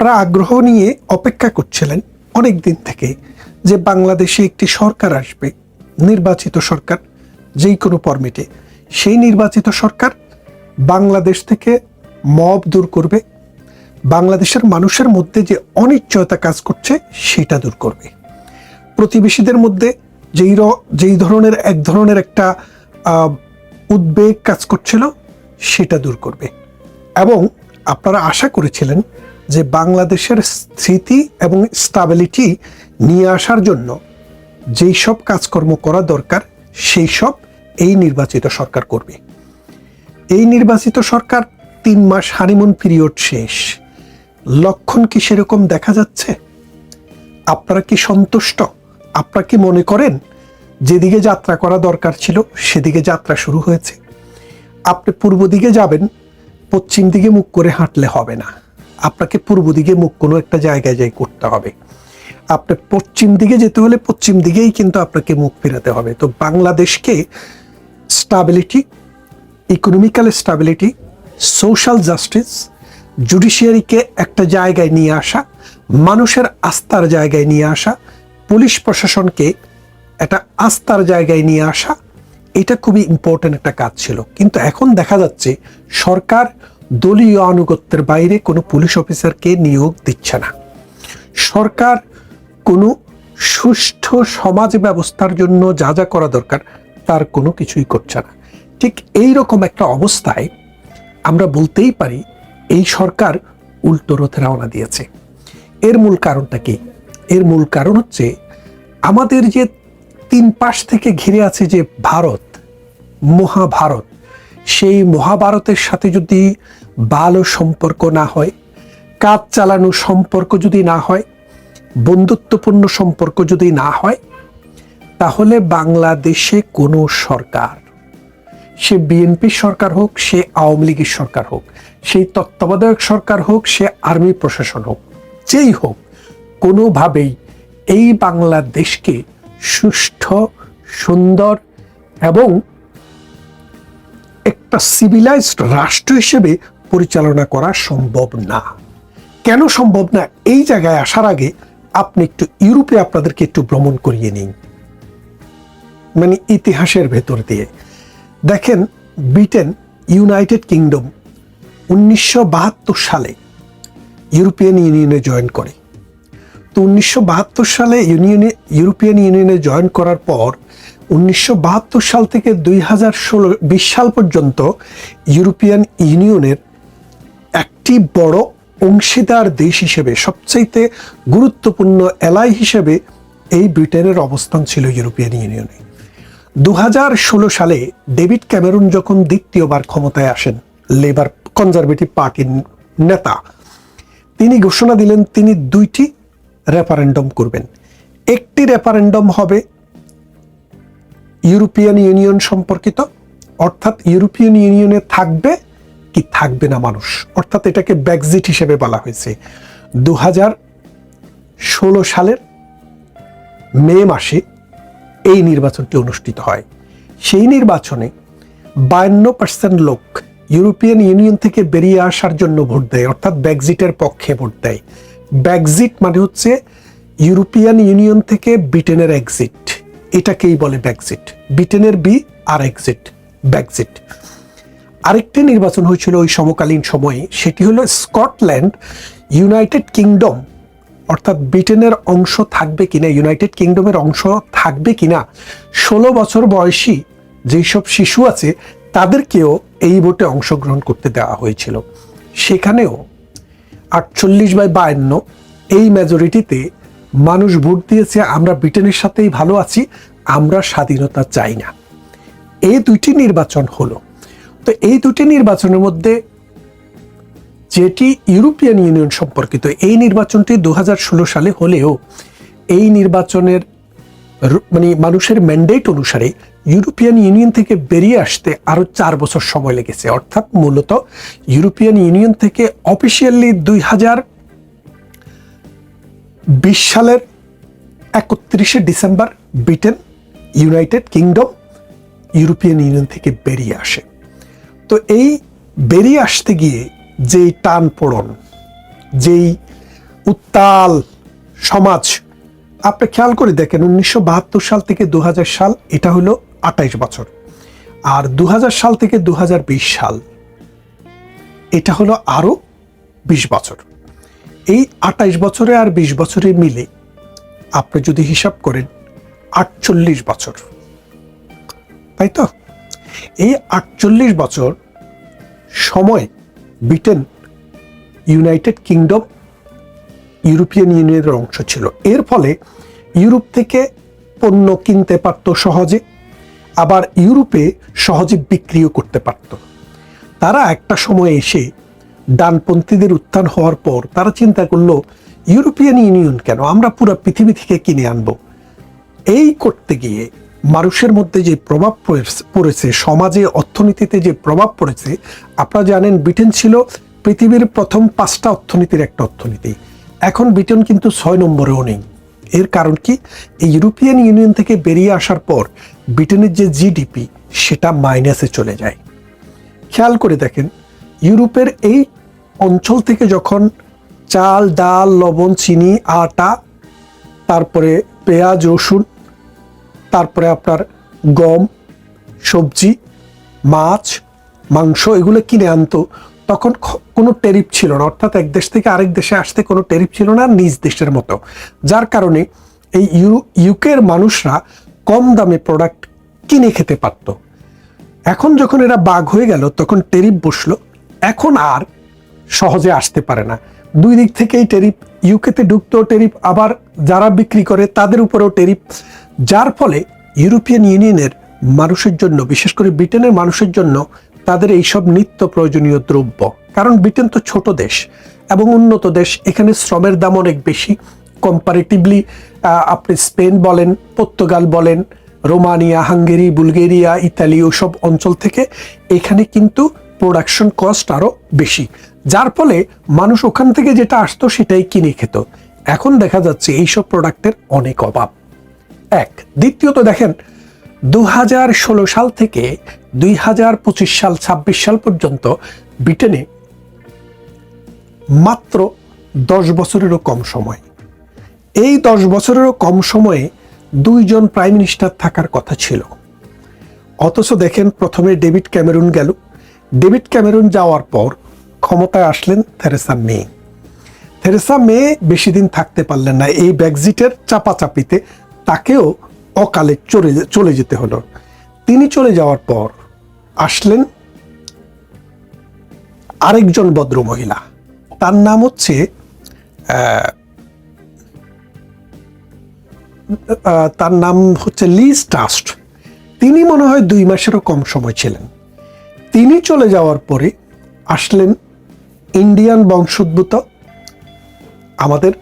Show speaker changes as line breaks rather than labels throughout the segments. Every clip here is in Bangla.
আপনারা আগ্রহ নিয়ে অপেক্ষা করছিলেন অনেক দিন থেকে যে বাংলাদেশে একটি সরকার আসবে, নির্বাচিত সরকার, যেই কোনো ফরম্যাটে। সেই নির্বাচিত সরকার বাংলাদেশ থেকে মব দূর করবে, বাংলাদেশের মানুষের মধ্যে যে অনিশ্চয়তা কাজ করছে সেটা দূর করবে, প্রতিবেশীদের মধ্যে যেই ধরনের একটা উদ্বেগ কাজ করছিল সেটা দূর করবে। এবং আপনারা আশা করেছিলেন যে বাংলাদেশের স্থিতি এবং স্টেবিলিটি নিয়ে আসার জন্য যেই সব কাজকর্ম করা দরকার সেই সব এই নির্বাচিত সরকার করবে। এই নির্বাচিত সরকার 3 মাস হানিমুন পিরিয়ড শেষ, লক্ষণ কি সেরকম দেখা যাচ্ছে? আপনারা কি সন্তুষ্ট? আপনারা কি মনে করেন যেদিকে যাত্রা করা দরকার ছিল সেদিকে যাত্রা শুরু হয়েছে? আপনি পূর্ব দিকে যাবেন, পশ্চিম দিকে মুখ করে হাঁটলে হবে না, আপনাকে পূর্ব দিকে মুখ কোনো একটা জায়গায় যাই করতে হবে। আপনি পশ্চিম দিকে যেতে হলে পশ্চিম দিকেই কিন্তু আপনাকে মুখ ফেরাতে হবে। তো বাংলাদেশকে stability, economical stability, social justice, জুডিশিয়ারিকে একটা জায়গায় নিয়ে আসা, মানুষের আস্থার জায়গায় নিয়ে আসা, পুলিশ প্রশাসনকে একটা আস্থার জায়গায় নিয়ে আসা, এটা খুবই ইম্পর্টেন্ট একটা কাজ ছিল। কিন্তু এখন দেখা যাচ্ছে সরকার দলীয় আনুগত্যের বাইরে কোনো পুলিশ অফিসারকে নিয়োগ দিচ্ছে না। সরকার কোনো সুষ্ঠু সমাজ ব্যবস্থার জন্য যা যা করা দরকার তার কোনো কিছুই করছে না। ঠিক এই রকম একটা অবস্থায় আমরা বলতেই পারি এই সরকার উল্টো রথে রওনা দিয়েছে। এর মূল কারণটা কি? এর মূল কারণ হচ্ছে আমাদের যে 3 পাশ থেকে ঘিরে আছে যে ভারত, মহাভারত, সেই মহাভারতের সাথে যদি ভালো সম্পর্ক না হয়, কাজ চালানো সম্পর্ক যদি না হয়, বন্ধুত্বপূর্ণ সম্পর্ক যদি না হয়, তাহলে বাংলাদেশে কোনো সরকার, সে বিএনপি সরকার হোক, সে আওয়ামী লীগের সরকার হোক, সেই তত্ত্বাবধায়ক সরকার হোক, সে আর্মি প্রশাসন হোক, যেই হোক, কোনোভাবেই এই বাংলাদেশকে সুষ্ঠু, সুন্দর এবং একটা সিভিলাইজড রাষ্ট্র হিসেবে পরিচালনা করা সম্ভব না। কেন সম্ভব না? এই জায়গায় আসার আগে আপনি একটু ইউরোপে আপনাদেরকে একটু ভ্রমণ করিয়ে নিন, মানে ইতিহাসের ভেতর দিয়ে দেখেন। ব্রিটেন, ইউনাইটেড কিংডম 1972 সালে ইউরোপিয়ান ইউনিয়নে জয়েন করে। তো 1972 সালে ইউরোপিয়ান ইউনিয়নে জয়েন করার পর 1972 সাল থেকে 2020 সাল পর্যন্ত ইউরোপিয়ান ইউনিয়নের একটি বড় অংশীদার দেশ হিসেবে, সবচাইতে গুরুত্বপূর্ণ এলাই হিসেবে এই ব্রিটেনের অবস্থান ছিল ইউরোপিয়ান ইউনিয়নে। 2016 সালে ডেভিড ক্যামেরন যখন দ্বিতীয়বার ক্ষমতায় আসেন, লেবার কনজারভেটিভ পার্টির নেতা, তিনি ঘোষণা দিলেন তিনি 2টি রেফারেন্ডাম করবেন। একটি রেফারেন্ডাম হবে ইউরোপিয়ান ইউনিয়ন সম্পর্কিত, অর্থাৎ ইউরোপিয়ান ইউনিয়নে থাকবে কি থাকবে না মানুষ, অর্থাৎ এটাকে ব্রেক্সিট হিসেবে বলা হয়েছে। 2016 সালের মে মাসে এই নির্বাচনটি অনুষ্ঠিত হয়। সেই নির্বাচনে 52% লোক ইউরোপিয়ান ইউনিয়ন থেকে বেরিয়ে আসার জন্য ভোট দেয়, অর্থাৎ ব্রেক্সিটের পক্ষে ভোট দেয়। ব্রেক্সিট মানে হচ্ছে ইউরোপিয়ান ইউনিয়ন থেকে ব্রিটেনের এক্সিট, এটাকেই বলে ব্রেক্সিট। ব্রিটেনের বি আর এক্সিট, ব্রেক্সিট। আরেকটি নির্বাচন হয়েছিল ওই সমকালীন সময়ে, সেটি হলো স্কটল্যান্ড ইউনাইটেড কিংডম, অর্থাৎ ব্রিটেনের অংশ থাকবে কিনা, ইউনাইটেড কিংডমের অংশ থাকবে কিনা, 16 বছর বয়সী যেসব শিশু আছে তাদেরকেও এই ভোটে অংশগ্রহণ করতে দেওয়া হয়েছিল। সেখানেও 48/52 এই মেজরিটিতে মানুষ ভোট দিয়েছে আমরা ব্রিটেনের সাথেই ভালো আছি, আমরা স্বাধীনতা চাই না। এই 2টি নির্বাচন হলো। তো এই 2টি নির্বাচনের মধ্যে যেটি ইউরোপিয়ান ইউনিয়ন সম্পর্কিত, এই নির্বাচনটি 2016 সালে হলেও এই নির্বাচনের মানে মানুষের ম্যান্ডেট অনুসারে ইউরোপিয়ান ইউনিয়ন থেকে বেরিয়ে আসতে আরো 4 বছর সময় লেগেছে। অর্থাৎ মূলত ইউরোপিয়ান ইউনিয়ন থেকে অফিসিয়ালি 2020 সালের 31শে December Britain, United Kingdom European Union থেকে বেরিয়ে আসে। তো এই বেরিয়ে আসতে গিয়ে যেই টান পোড়ন, যেই উত্তাল সমাজ। আপনি খেয়াল করে দেখেন 1972 সাল থেকে 2000 সাল এটা হলো 28 বছর, আর 2000 সাল থেকে 2020 সাল এটা হলো আরো 20 বছর। এই 28 বছরে আর 20 বছরে মিলে আপনি যদি হিসাব করেন 48 বছর, তাই তো? এই 48 বছর সময় ব্রিটেন ইউনাইটেড কিংডম ইউরোপিয়ান ইউনিয়নের অংশ ছিল। এর ফলে ইউরোপ থেকে পণ্য কিনতে পারত সহজে, আবার ইউরোপে সহজে বিক্রিও করতে পারত। তারা একটা সময় এসে ডানপন্থীদের উত্থান হওয়ার পর তারা চিন্তা করলো, ইউরোপিয়ান ইউনিয়ন কেন, আমরা পুরো পৃথিবী থেকে কিনে আনবো। এই করতে গিয়ে মানুষের মধ্যে যে প্রভাব পড়েছে, সমাজে অর্থনীতিতে যে প্রভাব পড়েছে, আপনারা জানেন ব্রিটেন ছিল পৃথিবীর প্রথম 5টা অর্থনীতির একটা অর্থনীতি। এখন ব্রিটেন কিন্তু 6 নম্বরেও নেই। এর কারণ কি? এই ইউরোপিয়ান ইউনিয়ন থেকে বেরিয়ে আসার পর ব্রিটেনের যে জিডিপি সেটা মাইনাসে চলে যায়। খেয়াল করে দেখেন, ইউরোপের এই অঞ্চল থেকে যখন চাল, ডাল, লবণ, চিনি, আটা, তারপরে পেঁয়াজ, রসুন, তারপরে আপনার গম, সবজি, মাছ, মাংস এগুলো কিনে আনতো, তখন কোনো ট্যারিফ ছিল না। অর্থাৎ এক দেশ থেকে আরেক দেশে আসতে কোনো ট্যারিফ ছিল না, নিজ দেশের মতো। যার কারণে এই ইউকের মানুষরা কম দামে প্রোডাক্ট কিনে খেতে পারত। এখন যখন এরা বাগ হয়ে গেল, তখন ট্যারিফ বসলো, এখন আর সহজে আসতে পারে না। দুই দিক থেকেই ট্যারিফ, ইউকেতে ঢুকতেও ট্যারিফ, আবার যারা বিক্রি করে তাদের উপরেও ট্যারিফ। যার ফলে ইউরোপিয়ান ইউনিয়নের মানুষের জন্য, বিশেষ করে ব্রিটেনের মানুষের জন্য, তাদের এইসব নিত্য প্রয়োজনীয় দ্রব্য, কারণ ব্রিটেন তো ছোট দেশ এবং উন্নত দেশ, এখানে শ্রমের দাম অনেক বেশি কম্পারেটিভলি। আপনি স্পেন বলেন, পর্তুগাল বলেন, রোমানিয়া, হাঙ্গেরি, বুলগেরিয়া, ইতালি ওসব অঞ্চল থেকে এখানে কিন্তু প্রোডাকশন কস্ট আরো বেশি। যার ফলে মানুষ ওখান থেকে যেটা আসতো সেটাই কিনে খেত। এখন দেখা যাচ্ছে এইসব প্রোডাক্টের অনেক অভাব। এক। দ্বিতীয়ত দেখেন, 2016 সাল থেকে 2025 সাল 26 সাল পর্যন্ত ব্রিটেনে মাত্র 10 বছরেরও কম সময়, এই 10 বছরেরও কম সময়ে 2 জন প্রাইম মিনিস্টার থাকার কথা ছিল। অথচ দেখেন, প্রথমে ডেভিড ক্যামেরুন গেল, ডেভিড ক্যামেরুন যাওয়ার পর ক্ষমতায় আসলেন থেরেসা মে। থেরেসা মে বেশি দিন থাকতে পারলেন না, এই ব্রেক্সিটের চাপাচাপিতে তাকেও অকালে চলে যেতে হলো। তিনি চলে যাওয়ার পর আসলেন আরেকজন ভদ্র মহিলা, তার নাম হচ্ছে লিজ ট্রাস্ট। তিনি মনে হয় 2 মাসেরও কম সময় ছিলেন। তিনি চলে যাওয়ার পরে আসলেন ইন্ডিয়ান বংশোদ্ভূত আমাদের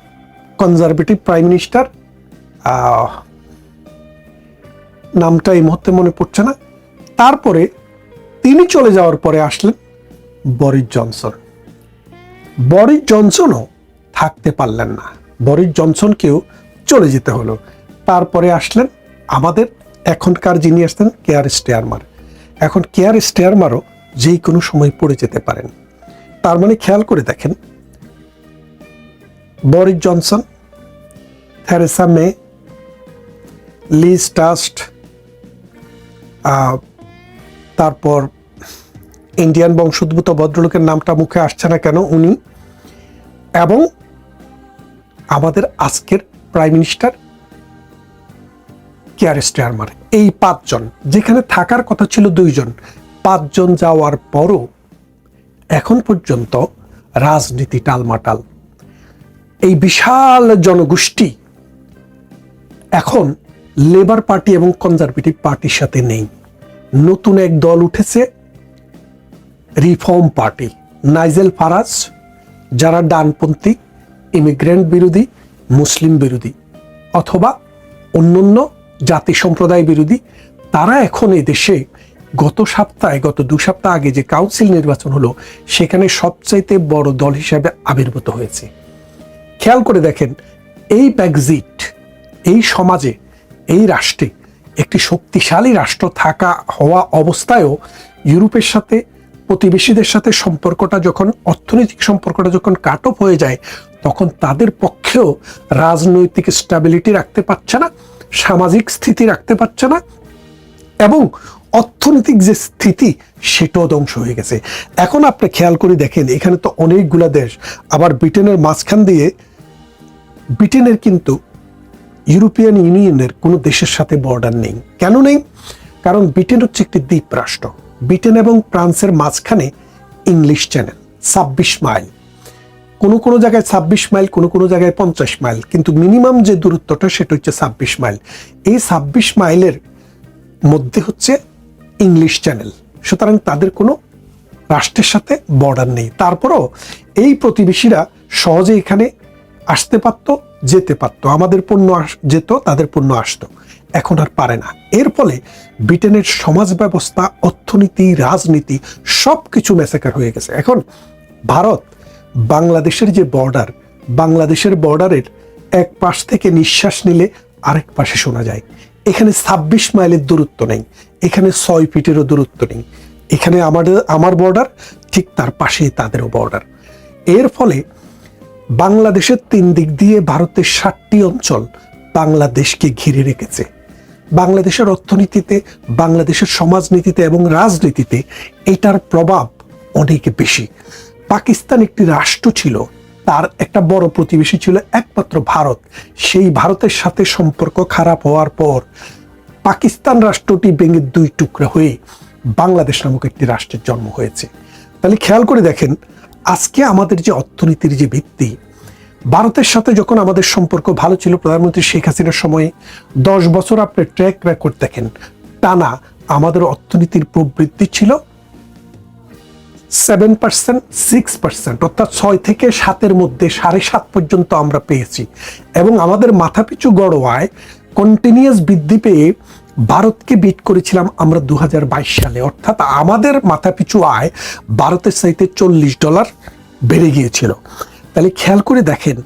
কনজারভেটিভ প্রাইম মিনিস্টার, নামটা এই মুহূর্তে মনে পড়ছে না। তারপরে তিনি চলে যাওয়ার পরে আসলেন বরিস জনসন। বরিস জনসনও থাকতে পারলেন না, বরিস জনসনকেও চলে যেতে হলো। তারপরে আসলেন আমাদের এখনকার যিনি আসতেন কেয়ার স্টারমার। এখন কেয়ার স্টারমারও যেই কোনো সময় পড়ে যেতে পারেন। তার মানে খেয়াল করে দেখেন, Boris Johnson, Theresa May, Liz Truss, তারপর ইন্ডিয়ান বংশোদ্ভূত ভদ্রলোকের নামটা মুখে আসছে না কেন, উনি, এবং আমাদের আজকের প্রাইম মিনিস্টার কেয়ার স্টারমার, এই 5 জন, যেখানে থাকার কথা ছিল 2 জন, 5 জন যাওয়ার পরও এখন পর্যন্ত রাজনীতি টালমাটাল। এই বিশাল জনগোষ্ঠী এখন লেবার পার্টি এবং কনজারভেটিভ পার্টির সাথে নেই। নতুন এক দল উঠেছে, রিফর্ম পার্টি, নাইজেল ফারাজ, যারা ডানপন্থী, ইমিগ্রেন্ট বিরোধী, মুসলিম বিরোধী অথবা অন্যান্য জাতি সম্প্রদায় বিরোধী। তারা এখন এই দেশে গত 2 সপ্তাহ আগে যে কাউন্সিল নির্বাচন হলো, সেখানে সবচাইতে বড় দল হিসাবে আবির্ভূত হয়েছে। খেয়াল করে দেখেন, এই ব্রেক্সিট, এই সমাজে, এই রাষ্ট্রে একটি শক্তিশালী রাষ্ট্র থাকা হওয়া অবস্থায়ও ইউরোপের সাথে, প্রতিবেশীদের সাথে সম্পর্কটা যখন, অর্থনৈতিক সম্পর্কটা যখন কাট অফ হয়ে যায়, তখন তাদের পক্ষেও রাজনৈতিক স্টেবিলিটি রাখতে পারছে না, সামাজিক স্থিতি রাখতে পারছে না, এবং অর্থনৈতিক যে স্থিতি সেটাও ধ্বংস হয়ে গেছে। এখন আপনি খেয়াল করে দেখেন, এখানে তো অনেকগুলা দেশ, আবার ব্রিটেনের মাঝখান দিয়ে, ব্রিটেনের কিন্তু ইউরোপিয়ান ইউনিয়নের কোনো দেশের সাথে বর্ডার নেই। কেন নেই? কারণ ব্রিটেন হচ্ছে একটি দ্বীপ রাষ্ট্র। ব্রিটেন এবং ফ্রান্সের মাঝখানে ইংলিশ চ্যানেল 26 মাইল, কোনো জায়গায় 26 মাইল, কোনো জায়গায় 50 মাইল, কিন্তু মিনিমাম যে দূরত্বটা সেটা হচ্ছে 26 মাইল। এই 26 মাইলের মধ্যে হচ্ছে ইংলিশ চ্যানেল, সুতরাং তাদের কোনো রাষ্ট্রের সাথে বর্ডার নেই। তারপরও এই প্রতিবেশীরা সহজে এখানে আসতে পারতো, যেতে পারতো, আমাদের পণ্য যেত, তাদের পণ্য আসতো। এখন আর পারে না। এর ফলে ব্রিটেনের সমাজ ব্যবস্থা, অর্থনীতি, রাজনীতি সব কিছু ম্যাসাকার হয়ে গেছে। এখন ভারত বাংলাদেশের যে বর্ডার, বাংলাদেশের বর্ডারের এক পাশ থেকে নিঃশ্বাস নিলে আরেক পাশে শোনা যায়। এখানে 26 মাইলের দূরত্ব নেই, এখানে 6 ফিটেরও দূরত্ব নেই। এখানে আমার বর্ডার, ঠিক তার পাশেই তাদেরও বর্ডার। এর ফলে বাংলাদেশের 3 দিক দিয়ে ভারতের 7টি অঞ্চল বাংলাদেশকে ঘিরে রেখেছে। বাংলাদেশের অর্থনীতিতে, বাংলাদেশের সমাজনীতিতে এবং রাজনীতিতে এটার প্রভাব অনেক বেশি। পাকিস্তান একটি রাষ্ট্র ছিল, তার একটা বড় প্রতিবেশী ছিল একমাত্র ভারত। সেই ভারতের সাথে সম্পর্ক খারাপ হওয়ার পর পাকিস্তান রাষ্ট্রটি ভেঙে 2 টুকরা হয়ে বাংলাদেশ নামক একটি রাষ্ট্রের জন্ম হয়েছে। তাহলে খেয়াল করে দেখেন, আজকে আমাদের যে অর্থনীতির যে ভিত্তি, ভারতের সাথে যখন আমাদের সম্পর্ক ভালো ছিল, প্রধানমন্ত্রী শেখ হাসিনার সময়ে 10 বছর আপনি ট্র্যাক রেকর্ড দেখেন, টানা আমাদের অর্থনীতির প্রবৃদ্ধি ছিল 7%, 6%, অর্থাৎ 6 থেকে 7-এর মধ্যে 7.5 পর্যন্ত আমরা পেয়েছি। এবং আমাদের মাথাপিছু গড় আয় কন্টিনিউয়াস বৃদ্ধি পেয়ে ভারতকে বিট করেছিলাম আমরা 2022 সালে। অর্থাৎ আমাদের মাথাপিছু আয় ভারতের চাইতে $40 বেড়ে গিয়েছিল। তাহলে খেয়াল করে দেখেন,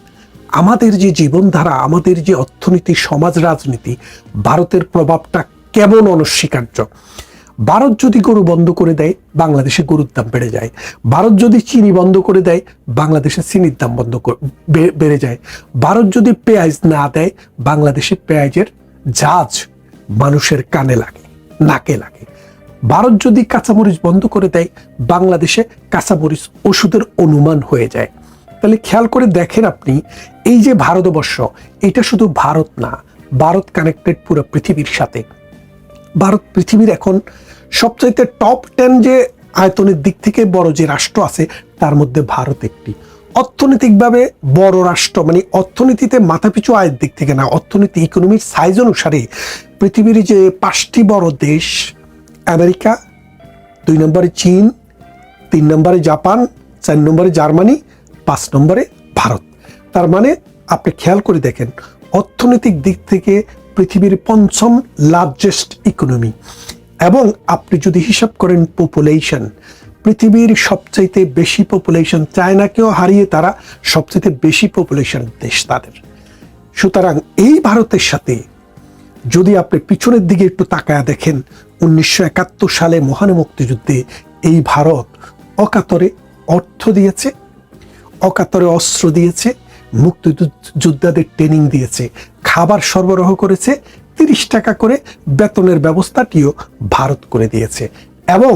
আমাদের যে জীবনধারা, আমাদের যে অর্থনীতি, সমাজ, রাজনীতি, ভারতের প্রভাবটা কেমন অনস্বীকার্য। ভারত যদি গরু বন্ধ করে দেয়, বাংলাদেশে গরুর দাম বেড়ে যায়। ভারত যদি চিনি বন্ধ করে দেয়, বাংলাদেশে চিনির দাম বেড়ে যায়। ভারত যদি পেঁয়াজ না দেয়, বাংলাদেশে পেঁয়াজের ঝাঁজ মানুষের কানে লাগে, নাকে লাগে। ভারত যদি কাঁচামরিচ বন্ধ করে দেয়, বাংলাদেশে কাঁচামরিচ ওষুধের অনুমান হয়ে যায়। তাহলে খেয়াল করে দেখেন আপনি, এই যে ভারতবর্ষ, এটা শুধু ভারত না, ভারত কানেক্টেড পুরো পৃথিবীর সাথে। ভারত পৃথিবীর এখন সবচাইতে টপ 10 যে আয়তনের দিক থেকে বড় যে রাষ্ট্র আছে, তার মধ্যে ভারত একটি। অর্থনৈতিকভাবে বড় রাষ্ট্র, মানে অর্থনীতিতে মাথাপিছু আয়ের দিক থেকে না, অর্থনীতি, ইকোনমির সাইজ অনুসারে পৃথিবীর যে 5টি বড় দেশ, আমেরিকা, 2 নম্বরে চীন, 3 নম্বরে জাপান, 4 নম্বরে জার্মানি, 5 নম্বরে ভারত। তার মানে আপনি খেয়াল করে দেখেন, অর্থনৈতিক দিক থেকে পৃথিবীর 5ম লার্জেস্ট ইকোনমি। এবং আপনি যদি হিসাব করেন পপুলেশন, পৃথিবীর সবচাইতে বেশি পপুলেশন, চায়নাকেও হারিয়ে তারা সবচাইতে বেশি পপুলেশন দেশ তাদের। সুতরাং এই ভারতের সাথে যদি আপনি পিছনের দিকে একটু তাকায়া দেখেন, 1971 সালে মহান মুক্তিযুদ্ধে এই ভারত অকাতরে অর্থ দিয়েছে, অকাতরে অস্ত্র দিয়েছে, মুক্তিযোদ্ধাদের ট্রেনিং দিয়েছে, খাবার সরবরাহ করেছে, 30 টাকা করে বেতনের ব্যবস্থাটিও ভারত করে দিয়েছে। এবং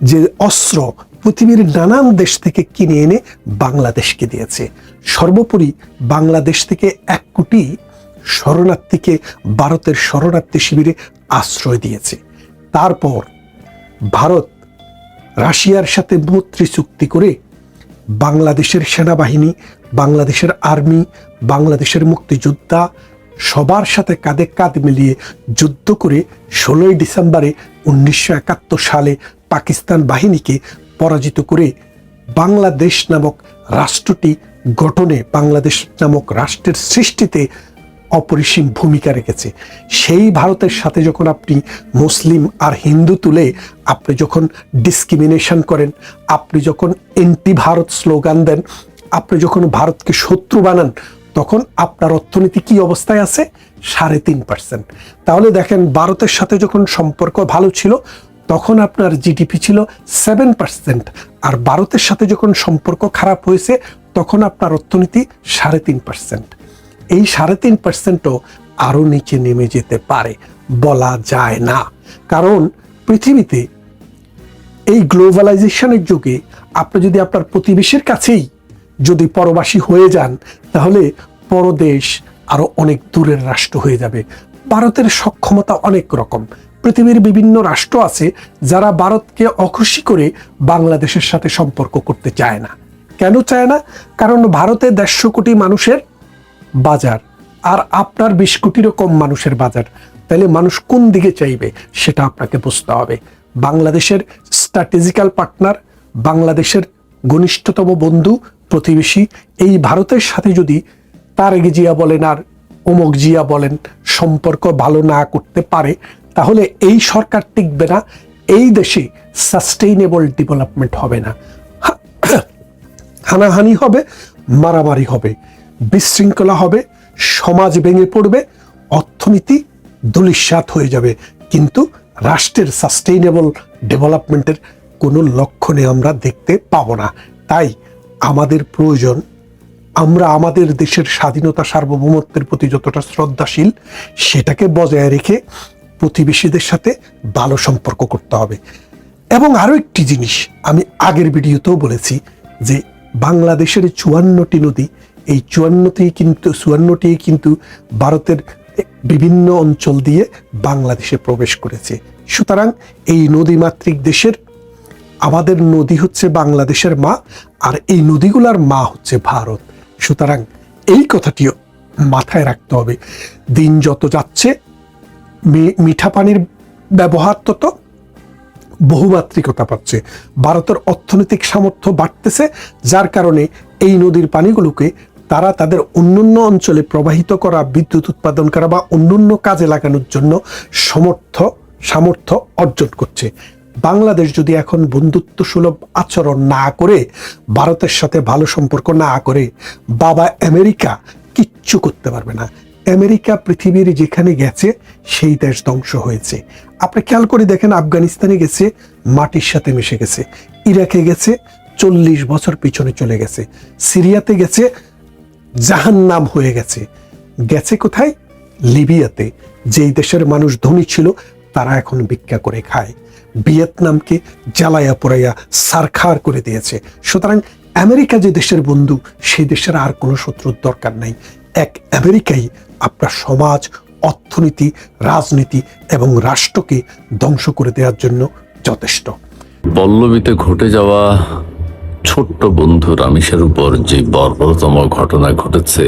যে অস্ত্র পৃথিবীর নানান দেশ থেকে কিনে এনে বাংলাদেশকে দিয়েছে। সর্বোপরি বাংলাদেশ থেকে 1 কোটি শরণার্থীকে ভারতের শরণার্থী শিবিরে আশ্রয় দিয়েছে। তারপর ভারত রাশিয়ার সাথে মৈত্রী চুক্তি করে বাংলাদেশের সেনাবাহিনী, বাংলাদেশের আর্মি, বাংলাদেশের মুক্তিযোদ্ধা সবার সাথে কাঁধে কাঁধ মিলিয়ে যুদ্ধ করে 16 ডিসেম্বরে 1971 সালে পাকিস্তান বাহিনীকে পরাজিত করে বাংলাদেশ নামক রাষ্ট্রটি গঠনে, বাংলাদেশ নামক রাষ্ট্রের সৃষ্টিতে অপরিসীম ভূমিকা রেখেছে। সেই ভারতের সাথে যখন আপনি মুসলিম আর হিন্দু তুলে আপনি যখন ডিসক্রিমিনেশন করেন, আপনি যখন এন্টি ভারত স্লোগান দেন, আপনি যখন ভারতকে শত্রু বানান, তখন আপনার অর্থনীতি কি অবস্থায় আছে? 3.5%। তাহলে দেখেন, ভারতের সাথে যখন সম্পর্ক ভালো ছিল তখন আপনার জিডিপি ছিল 7%, আর ভারতের সাথে যখন সম্পর্ক খারাপ হয়েছে তখন আপনার অর্থনীতি 3.5%। এই 3.5%ও আরো নিচে নেমে যেতে পারে, বলা যায় না। কারণ পৃথিবীতে এই গ্লোবালাইজেশনের যুগে আপনি যদি আপনার প্রতিবেশীর কাছেই যদি পরবাসী হয়ে যান, তাহলে পরদেশ আরো অনেক দূরের রাষ্ট্র হয়ে যাবে। ভারতের সক্ষমতা অনেক রকম। পৃথিবীর বিভিন্ন রাষ্ট্র আছে যারা ভারতকে অখুশি করে বাংলাদেশের সাথে সম্পর্ক করতে চায় না। কেন চায় না? কারণ ভারতে 150 কোটি মানুষের বাজার, আর আপনার 20 কোটিরও কম মানুষের বাজার। তাহলে মানুষ কোন দিকে চাইবে সেটা আপনাকে বুঝতে হবে। বাংলাদেশের স্ট্র্যাটেজিক্যাল পার্টনার, বাংলাদেশের ঘনিষ্ঠতম বন্ধু, প্রতিবেশী এই ভারতের সাথে যদি তারেক জিয়া বলেন আর অমুক জিয়া বলেন সম্পর্ক ভালো না করতে পারে, তাহলে এই সরকার টিকবে না, এই দেশে সাস্টেইনেবল ডেভেলপমেন্ট হবে না। হানাহানি হবে, মারামারি হবে, বিশৃঙ্খলা হবে, সমাজ ভেঙে পড়বে, অর্থনীতি ধূলিসাৎ হয়ে যাবে, কিন্তু রাষ্ট্রের সাস্টেইনেবল ডেভেলপমেন্টের কোনো লক্ষণে আমরা দেখতে পাবো না। তাই আমাদের প্রয়োজন, আমরা আমাদের দেশের স্বাধীনতা সার্বভৌমত্বের প্রতি যতটা শ্রদ্ধাশীল, সেটাকে বজায় রেখে প্রতিবেশীদের সাথে ভালো সম্পর্ক করতে হবে। এবং আরো একটি জিনিস আমি আগের ভিডিওতেও বলেছি যে বাংলাদেশের 54টি নদী, এই 54টি কিন্তু ভারতের বিভিন্ন অঞ্চল দিয়ে বাংলাদেশে প্রবেশ করেছে। সুতরাং এই নদীমাতৃক দেশের আমাদের নদী হচ্ছে বাংলাদেশের মা, আর এই নদীগুলার মা হচ্ছে ভারত। সুতরাং এই কথাটিও মাথায় রাখতে হবে। দিন যত যাচ্ছে মিঠা পানির ব্যবহার তত বহুমাত্রিকতা পাচ্ছে, ভারতের অর্থনৈতিক সামর্থ্য বাড়তেছে, যার কারণে এই নদীর পানিগুলোকে তারা তাদের অন্যান্য অঞ্চলে প্রবাহিত করা, বিদ্যুৎ উৎপাদন করা বা অন্যান্য কাজে লাগানোর জন্য সামর্থ্য অর্জন করছে। বাংলাদেশ যদি এখন বন্ধুত্ব সুলভ আচরণ না করে, ভারতের সাথে ভালো সম্পর্ক না করে, বাবা আমেরিকা কিচ্ছু করতে পারবে না। আমেরিকা পৃথিবীর যেখানে গেছে সেই দেশ ধ্বংস হয়েছে। আপনি খেয়াল করে দেখেন, আফগানিস্তানে গেছে, মাটির সাথে মিশে গেছে। ইরাকে গেছে, 40 বছর পিছনে চলে গেছে। সিরিয়াতে গেছে, জাহান্নাম হয়ে গেছে। গেছে কোথায়? লিবিয়াতে। যেই দেশের মানুষ ধনী ছিল তারা এখন ভিক্ষা করে খায়। ভিয়েতনামকে জ্বালাইয়া পোড়াইয়া সারখার করে দিয়েছে। সুতরাং আমেরিকা যে দেশের বন্ধু, সেই দেশের আর কোনো শত্রুর দরকার নাই। এক আমেরিকাই আপনার সমাজ, অর্থনীতি, রাজনীতি এবং রাষ্ট্রকে ধ্বংস করে দেওয়ার জন্য যথেষ্ট।
পল্লবীতে ঘটে যাওয়া ছোট্ট বন্ধু রামিসার উপর যে বর্বরতম ঘটনা ঘটেছে,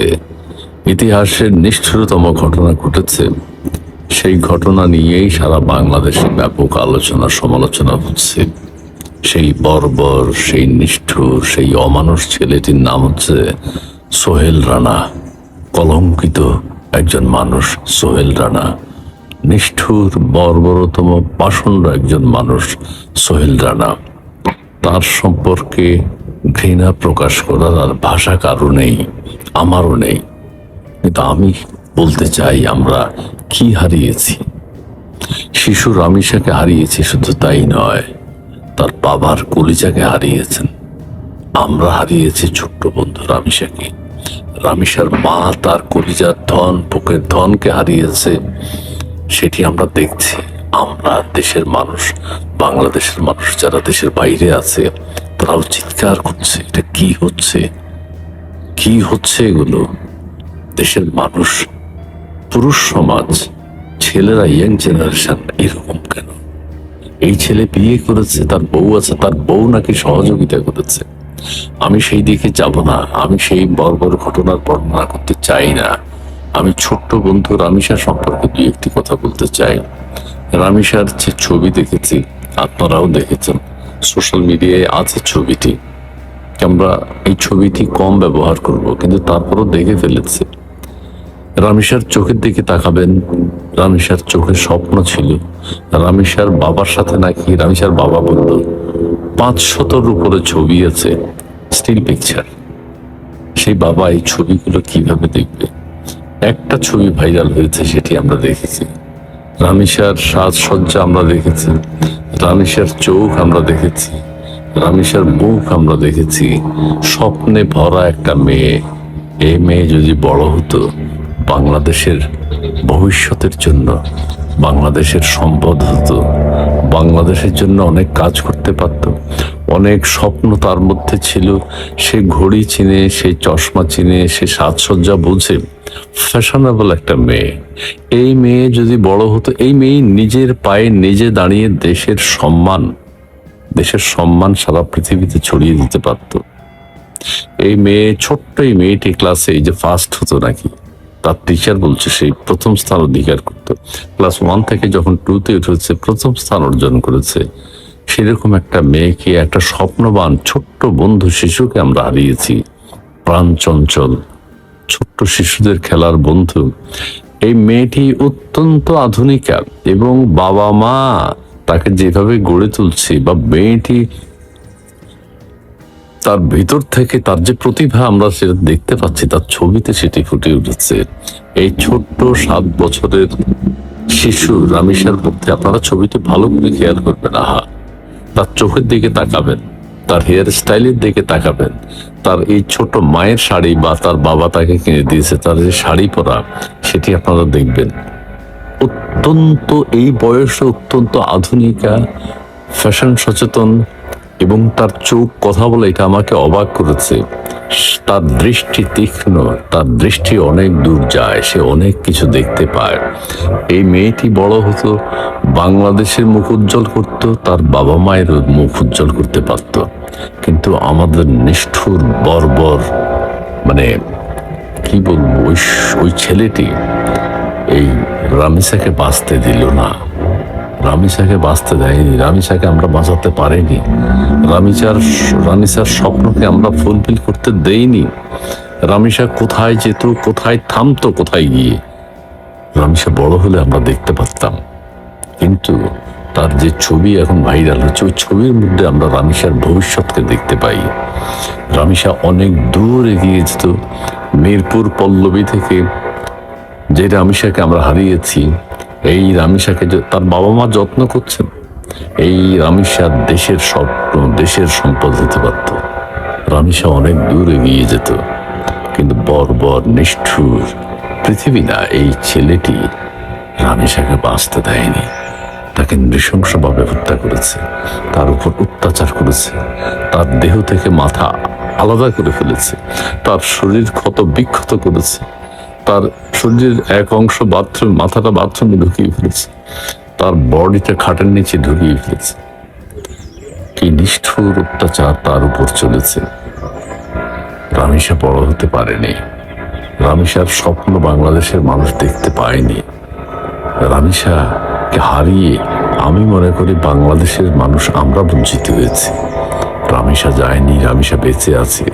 ইতিহাসের নিষ্ঠুরতম ঘটনা ঘটেছে, সেই ঘটনা নিয়েই সারা বাংলাদেশে ব্যাপক আলোচনা সমালোচনা হচ্ছে। সেই বর্বর, সেই নিষ্ঠুর, সেই অমানুষ ছেলেটির নাম হচ্ছে সোহেল রানা। কলঙ্কিত একজন মানুষ সোহেল রানা, নিষ্ঠুর বর্বরতম পাষণ্ড একজন মানুষ সোহেল রানা। তার সম্পর্কে ঘৃণা প্রকাশ করার আর ভাষা কারো নেই, আমারও নেই। কিন্তু আমি বলতে চাই, আমরা কি হারিয়েছি? শিশু রামিসাকে হারিয়েছি, শুধু তাই নয়, তার বাবার কলিজাকে হারিয়েছেন। আমরা হারিয়েছি ছোট্ট বন্ধু রামিসাকে। রামিসার মা তার কলিজার ধন, বুকের ধনকে হারিয়েছে। সেটি আমরা দেখছি। আমরা দেশের মানুষ, বাংলাদেশের মানুষ যারা দেশের বাইরে আছে, তারাও চিৎকার করছে, এটা কি হচ্ছে, কি হচ্ছে এগুলো? দেশের মানুষ, পুরুষ সমাজ, ছেলেরা, ইয়াং জেনারেশন এরকম কেন? এই ছেলে বিয়ে করেছে, তার বউ আছে, তার বউ নাকি সহযোগিতা করেছে। আমি সেই দিকে যাব না, আমি সেই বর্বর ঘটনার বর্ণনা করতে চাই না। আমি ছোট্ট বন্ধু রামিসা সম্পর্কে দুই একটি কথা বলতে চাই। রামিসার যে ছবি দেখেছি, আপনারাও দেখেছেন, সোশ্যাল মিডিয়ায় আছে ছবিটি। আমরা এই ছবিটি কম ব্যবহার করব, কিন্তু তারপরও দেখে ফেলেছি। রামিসার চোখের দিকে তাকাবেন, রামিসার চোখে স্বপ্ন ছিল। রামিসার বাবার সাথে নাকি, রামিসার বাবা বলল 500-র উপরে ছবি আছে, স্টিল পিকচার। সেই বাবা এই ছবিগুলো কিভাবে দেখবে? একটা ছবি ভাইরাল হয়েছে, সেটি আমরা দেখেছি। রামিসার সাজসজ্জা আমরা দেখেছি, রামিসার চোখ আমরা দেখেছি, রামিসার মুখ আমরা দেখেছি, স্বপ্নে ভরা একটা মেয়ে। এই মেয়ে যদি বড় হতো, বাংলাদেশের ভবিষ্যতের জন্য, বাংলাদেশের সম্পদ হতো, বাংলাদেশের জন্য অনেক কাজ করতে পারত। অনেক স্বপ্ন তার মধ্যে ছিল। সে ঘড়ি চিনে, সে চশমা চিনে, সে সাজসজ্জা বোঝে, ফ্যাশনেবল একটা মেয়ে। এই মেয়ে যদি বড় হতো, এই মেয়ে নিজের পায়ে নিজে দাঁড়িয়ে দেশের সম্মান সারা পৃথিবীতে ছড়িয়ে দিতে পারত। এই মেয়ে, ছোট্ট এই মেয়েটি ক্লাসে এই যে ফার্স্ট হতো নাকি, তার টিচার বলছে সেই প্রথম স্থান অধিকার করতো। ক্লাস 1 থেকে যখন 2-তে উঠেছে প্রথম স্থান অর্জন করেছে। সেরকম একটা মেয়েকে, একটা স্বপ্নবান ছোট্ট বন্ধু শিশুকে আমরা হারিয়েছি। প্রাণ চঞ্চল ছোট্ট শিশুদের খেলার বন্ধু। এই মেয়েটি অত্যন্ত আধুনিকা, এবং বাবা মা তাকে যেভাবে গড়ে তুলছে, বা মেয়েটি তার ভিতর থেকে তার যে প্রতিভা আমরা সেটা দেখতে পাচ্ছি, তার ছবিতে সেটি ফুটে উঠেছে। এই ছোট্ট 7 বছরের শিশু রামিসার মধ্যে আপনারা ছবিতে ভালো করে খেয়াল করবেন। আহা, তার চোখের দিকে তাকাবেন, তার হেয়ার স্টাইলের দিকে তাকাবেন, তার এই ছোট মায়ের শাড়ি বা তার বাবা তাকে কিনে দিয়েছে তার যে শাড়ি পরা, সেটি আপনারা দেখবেন। অত্যন্ত এই বয়সে অত্যন্ত আধুনিকা, ফ্যাশন সচেতন, এবং তার চোখ কথা বলে এটা আমাকে অবাক করেছে। তার দৃষ্টি তীক্ষ্ণ, তার দৃষ্টি অনেক দূর যায়, সে অনেক কিছু দেখতে পায়। এই মেয়েটি বড় হতো, বাংলাদেশের মুখ উজ্জ্বল করত, তার বাবা মায়ের মুখ উজ্জ্বল করতে পারত। কিন্তু আমাদের নিষ্ঠুর বর্বর, মানে কি বলবো, ওই ছেলেটি এই রামিসাকে বাঁচতে দিল না। রামিসাকে বাঁচতে দেয়নি, রামিসাকে আমরা বাঁচাতে পারিনি, রামিসার স্বপ্নকে আমরা ফুলফিল করতে দেইনি। রামিসা কোথায় যেত, কোথায় থামতো, কোথায় গিয়ে, রামিসা বড় হলে আমরা দেখতে পারতাম। কিন্তু তার যে ছবি এখন ভাইরাল হচ্ছে, ওই ছবির মধ্যে আমরা রামিসার ভবিষ্যৎকে দেখতে পাই। রামিসা অনেক দূর এগিয়ে যেত। মিরপুর পল্লবী থেকে যে রামিসাকে আমরা হারিয়েছি, এই রামিসাকে তার বাবা মা যত্ন করছেন। এই রামিসা দেশের স্বপ্ন, দেশের সম্পদ হতে পারত। রামিসা অনেক দূর এগিয়ে যেত। কিন্তু বর্বর নিষ্ঠুর পৃথিবী না, এই ছেলেটি রামিসাকে বাঁচতে দেয়নি। তাকে নৃশংসভাবে হত্যা করেছে, তার উপর অত্যাচার করেছে, তার দেহ থেকে মাথা আলাদা করে ফেলেছে, তার শরীর ক্ষত বিক্ষত করেছে, তার শরীরের এক অংশ মাথাটা বাথরুমে ঢুকিয়ে ফেলেছে, তার বডিটা খাটের নিচে ঢুকিয়ে ফেলেছে। কি নিষ্ঠুর অত্যাচার তার উপর চলেছে। রামিসা বড় হতে পারেনি, রামিসার স্বপ্ন বাংলাদেশের মানুষ দেখতে পায়নি। রামিসাকে হারিয়ে আমি মনে করি বাংলাদেশের মানুষ আমরা বঞ্চিত হয়েছি। রামিসা যায়নি, রামিসা বেঁচে আছে।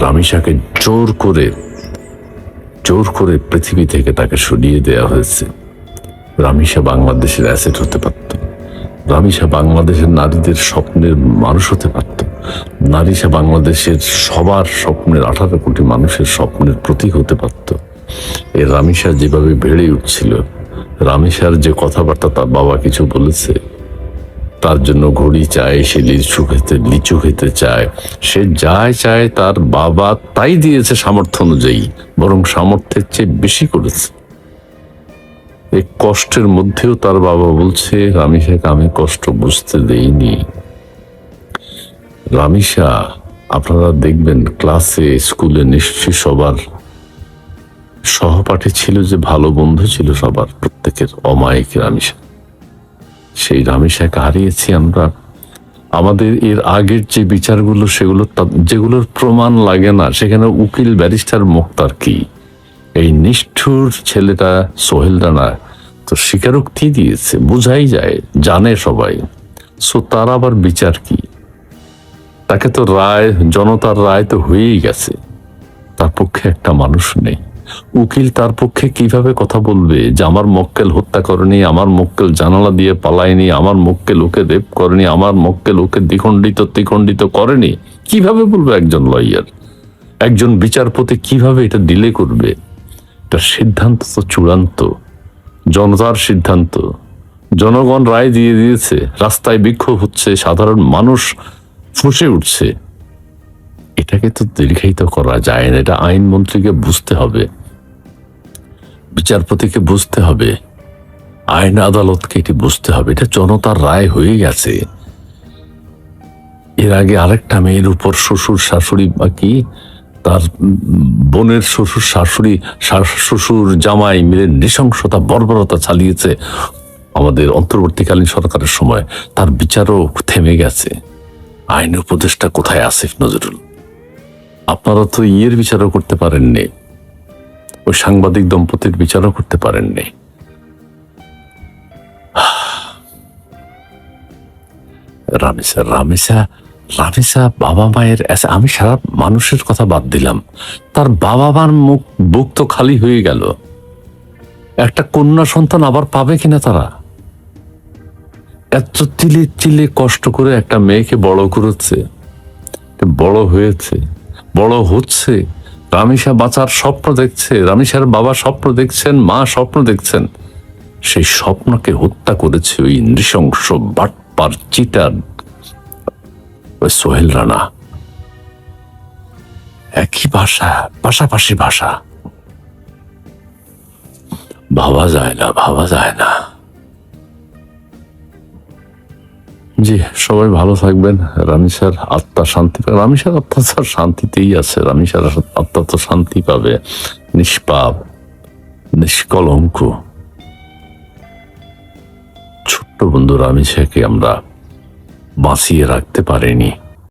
রামিসাকে জোর করে পৃথিবী থেকে তাকে সরিয়ে দেওয়া হয়েছে। রামিসা বাংলাদেশের অ্যাসেট হতে পারত। রামিসা বাংলাদেশের নারীদের স্বপ্নের মানুষ হতে পারত। নারীসা বাংলাদেশের সবার স্বপ্নের 18 কোটি মানুষের স্বপ্নের প্রতীক হতে পারত। এই রামিসা যেভাবে বেড়ে উঠছিল, রামিসার যে কথাবার্তা, তার বাবা কিছু বলেছে, তার জন্য ঘড়ি চায়, সে লিচু খেতে চায়, সে যাই চায় তার বাবা তাই দিয়েছে সামর্থ্য অনুযায়ী, বরং সামর্থ্যের চেয়ে বেশি করেছে। এই কষ্টের মধ্যেও তার বাবা বলছে, রামিসাকে আমি কষ্ট বুঝতে দেইনি। রামিসা, আপনারা দেখবেন ক্লাসে, স্কুলে নিশ্চয়ই সবার সহপাঠী ছিল, যে ভালো বন্ধু ছিল সবার, প্রত্যেকের অমায়িক রামিসা। সেই রামিসাকে হারিয়েছি আমরা। আমাদের এর আগের যে বিচারগুলো, যেগুলোর প্রমাণ লাগে না, সেখানে উকিল, ব্যারিস্টার, মোক্তার কি, এই নিষ্ঠুর ছেলেটা সোহেল রানা তো স্বীকারোক্তি দিয়েছে, বোঝাই যায়, জানে সবাই। সো তার আবার বিচার কি? তাকে তো জনতার রায় তো হয়েই গেছে, তার পক্ষে একটা মানুষ নেই। উকিল তার পক্ষে কিভাবে কথা বলবে যে আমার মক্কেল হত্যা করেনি, আমার মক্কেল জানালা দিয়ে পালায়নি, আমার মক্কেল ওকে রেপ করেনি, আমার মক্কেল ওকে দ্বিখণ্ডিত করেনি? কিভাবে বলবে একজন লয়ার? একজন বিচারপতি কিভাবে এটা ডিলে করবে? এটা সিদ্ধান্ত তো চূড়ান্ত, জনতার সিদ্ধান্ত। জনগণ রায় দিয়ে দিয়েছে, রাস্তায় বিক্ষোভ হচ্ছে, সাধারণ মানুষ ফুঁসে উঠছে, এটাকে তো দীর্ঘায়িত করা যায় না। এটা আইনমন্ত্রীকে বুঝতে হবে, বিচারপতিকে বুঝতে হবে, আইন আদালতকে এটি বুঝতে হবে। এটা জনতার রায় হয়ে গেছে। এর আগে আরেকটা মেয়ের উপর শ্বশুর শাশুড়ি বা কি তার বোনের শ্বশুর শাশুড়ি শ্বশুর জামাই মিলে নৃশংসতা বর্বরতা চালিয়েছে আমাদের অন্তর্বর্তীকালীন সরকারের সময়। তার বিচারও থেমে গেছে। আইন উপদেষ্টা কোথায় আসিফ নজরুল? আপনারা তো ইয়ের বিচারও করতে পারেননি, ওই সাংবাদিক দম্পতির বিচারও করতে পারেননি। রামিসা রামিসা রামিসা বাবা মায়ের আমি সারা মানুষের কথা বাদ দিলাম, তার বাবা মার বুক তো খালি হয়ে গেল। একটা কন্যা সন্তান আবার পাবে কিনা তারা? এত তিলে তিলে কষ্ট করে একটা মেয়েকে বড় করেছে, বড় হয়েছে, বড় হচ্ছে। রামিসা বাঁচার স্বপ্ন দেখছে, রামিসার বাবা স্বপ্ন দেখছেন, মা স্বপ্ন দেখছেন। সেই স্বপ্নকে হত্যা করেছে ওই নৃশংস বাটপার চিটার ওই সোহেল রানা। একই ভাষা, পাশাপাশি ভাষা। ভাবা যায় না, ভাবা যায় না। জি, সবাই ভালো থাকবেন। রামিসার আত্মা শান্তি পাবে। রামিসার আত্মা তো শান্তিতেই আছে। রামিসার আত্মা তো শান্তি পাবে। নিষ্পাপ, নিষ্কলঙ্ক ছোট্ট বন্ধু রামিসাকে আমরা বাঁচিয়ে রাখতে পারিনি।